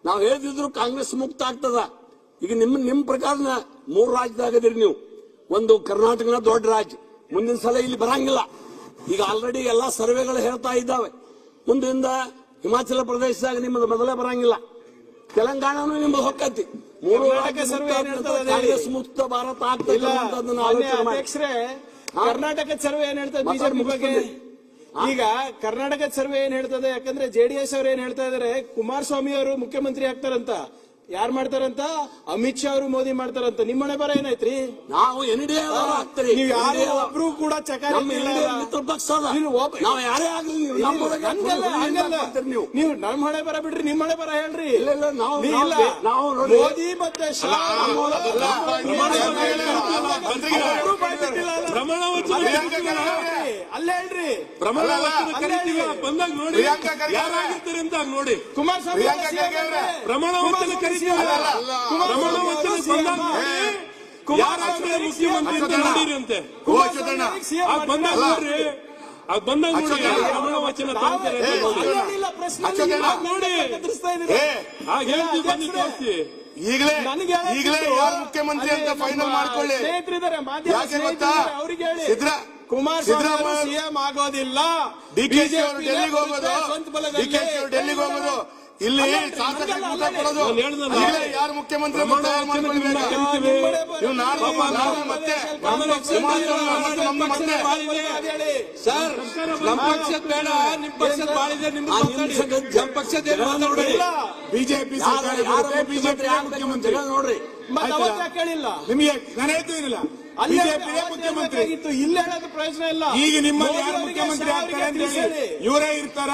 ನಾವ್ ಹೇಳ್ತಿದ್ರು ಕಾಂಗ್ರೆಸ್ ಮುಕ್ತ ಆಗ್ತದ. ಈಗ ನಿಮ್ ಪ್ರಕಾರ 3 ರಾಜ್ಯದಾಗದಿರಿ ನೀವು. ಒಂದು ಕರ್ನಾಟಕನ ದೊಡ್ಡ ರಾಜ್ಯ, ಮುಂದಿನ ಸಲ ಇಲ್ಲಿ ಬರಂಗಿಲ್ಲ. ಈಗ ಆಲ್ರೆಡಿ ಎಲ್ಲಾ ಸರ್ವೆಗಳು ಹೇಳ್ತಾ ಇದ್ದಾವೆ. ಮುಂದಿಂದ ಹಿಮಾಚಲ ಪ್ರದೇಶದಾಗ ನಿಮ್ಮದು ಮೊದಲೇ ಬರಂಗಿಲ್ಲ, ತೆಲಂಗಾಣನು ನಿಮ್ಮದು ಹೊಕ್ಕತಿ. 3 ಕಾಂಗ್ರೆಸ್ ಮುಕ್ತ ಭಾರತ ಆಗ್ತದೆ. ಕರ್ನಾಟಕ ಸರ್ವೆ ಏನ್ ಹೇಳ್ತದೆ ಬಿಜೆಪಿ ಬಗ್ಗೆ? ಈಗ ಕರ್ನಾಟಕ ಸರ್ವೆ ಏನ್ ಹೇಳ್ತದೆ? ಯಾಕಂದ್ರೆ ಜೆಡಿಎಸ್ ಅವರು ಏನ್ ಹೇಳ್ತಾ ಇದಾರೆ, ಕುಮಾರಸ್ವಾಮಿ ಅವರು ಮುಖ್ಯಮಂತ್ರಿ ಆಗ್ತಾರಂತ. ಯಾರು ಮಾಡ್ತಾರಂತ? ಅಮಿತ್ ಶಾ ಅವರು ಮೋದಿ ಮಾಡ್ತಾರಂತ. ನಿಮ್ಮ ಮನೆ ಬರ ಏನಾಯ್ತ್ರಿ? ನಾವು ಎನ್ಡಿಎ ಆಗ್ತೀರಿ. ನೀವು ಯಾರು ಒಬ್ರು ಕೂಡ ಚಕಾರ ಮಿತ್ರ ಪಕ್ಷ ನಾವು ಯಾರೇ ಆಗ್ಲಿ ನೀವು ನಮ್ಮ ಹಣೆ ಬರ ಬಿಡ್ರಿ, ನಿಮ್ಮ ಹಣೆ ಬರ ಹೇಳ್ರಿ. ನಾವು ಮೋದಿ ಮತ್ತೆ ಶಾ ಅಲ್ಲೇ ಹೇಳ್ರಿ. ಬಂದಾಗ ನೋಡಿ ಯಾರಾಗಿರ್ತಾರೆ ಅಂತ ನೋಡಿ. ಕುಮಾರಸ್ವಾಮಿ ಪ್ರಮಾಣ ವಚನ ಕರೀತೀವಿ. ಪ್ರಮಾಣ ವಚನ ಯಾರಾಗ್ತಾರೆ ಮುಖ್ಯಮಂತ್ರಿ ಅಂತ ನೋಡಿರಿ ಅಂತೆ. ಬಂದಾಗ ನೋಡ್ರಿ, ಬಂದಾಗ ನೋಡಿ ಪ್ರಮಾಣ ವಚನ ನೋಡಿ. ಬಂದು ತೋರಿಸಿ. ಈಗಲೇ ಯಾರು ಮುಖ್ಯಮಂತ್ರಿ ಅಂತ ಫೈನಲ್ ಮಾಡ್ಕೊಳ್ಳಿ. ಯಾಕೆ ಗೊತ್ತಾ? ಕುಮಾರಸ್ವಾಮಿ ಸಿಎಂ ಆಗೋದಿಲ್ಲ. ಡಿಕೆಶಿ ಅವರು ಡೆಲ್ಲಿಗೆ ಹೋಗೋದು, ಇಲ್ಲಿ ಶಾಸಕರಿಗೆ ಊಟ ಕೊಡೋದು. ಯಾರು ಮುಖ್ಯಮಂತ್ರಿ ಮತ್ತೆ ಸರ್, ನಮ್ಮ ಪಕ್ಷದ ಬೇಡ, ನಿಮ್ ಪಕ್ಷದ ಬಾಳಿದೆ. ನಿಮ್ಮ ಪಕ್ಷದ ಬಿಜೆಪಿ ಬಿಜೆಪಿ ಮುಖ್ಯಮಂತ್ರಿ ನೋಡ್ರಿ. ಕೇಳಿಲ್ಲ ನಿಮಗೆ ನನಗೂ ಏನಿಲ್ಲ. ಬಿಜೆಪಿ ಮುಖ್ಯಮಂತ್ರಿ ಇಲ್ಲಿ ಹೇಳೋದು ಪ್ರಯೋಜನ ಇಲ್ಲ. ಈಗ ನಿಮ್ಮಲ್ಲಿ ಯಾರು ಮುಖ್ಯಮಂತ್ರಿ ಆಗ್ತಾರೆ ಅಂತ ಹೇಳಿ ಇವರೇ ಇರ್ತಾರ,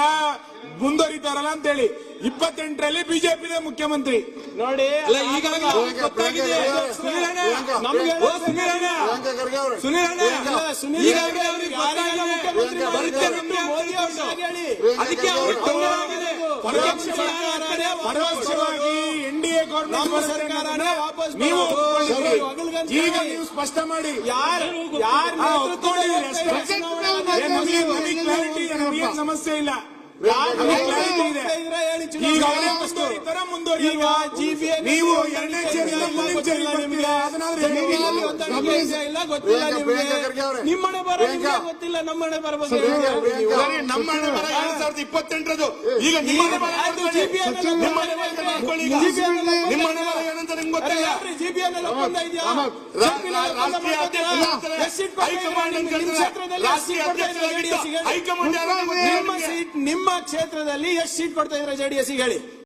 ಮುಂದುವರಿತಾರಲ್ಲ ಅಂತ ಹೇಳಿ 28ರಲ್ಲಿ ಬಿಜೆಪಿನೇ ಮುಖ್ಯಮಂತ್ರಿ ನೋಡಿ. ಈಗಾಗಲೇ ಗೊತ್ತಾಗಿದೆ. ಪರೋಕ್ಷವಾಗಿ ಎನ್ಡಿಎ ಗೌರ್ಮೆಂಟ್ ಸರ್ಕಾರನೇ ವಾಪಸ್ ನೀವು ಈಗ ನೀವು ಸ್ಪಷ್ಟ ಮಾಡಿ. ನಮಗೆ ಸಮಸ್ಯೆ ಇಲ್ಲ. ನೀವು ಎರಡನೇ ನಿಮ್ಮನೆ ಬರ ಗೊತ್ತಿಲ್ಲ, ನಮ್ಮನೆ ಬರ ನಮ್ಮನೆ ಬರ 2028ರದು. ಈಗ ನಿಮ್ಮನೆ ಬರ ಏನಂತ ನಿಮ್ಗೆ ಗೊತ್ತಿಲ್ಲ. ನಿಮ್ಮ ಕ್ಷೇತ್ರದಲ್ಲಿ ಎಷ್ಟು ಸೀಟ್ ಕೊಡ್ತಾ ಇದ್ರೆ ಜೆಡಿಎಸ್ ಹೇಳಿ?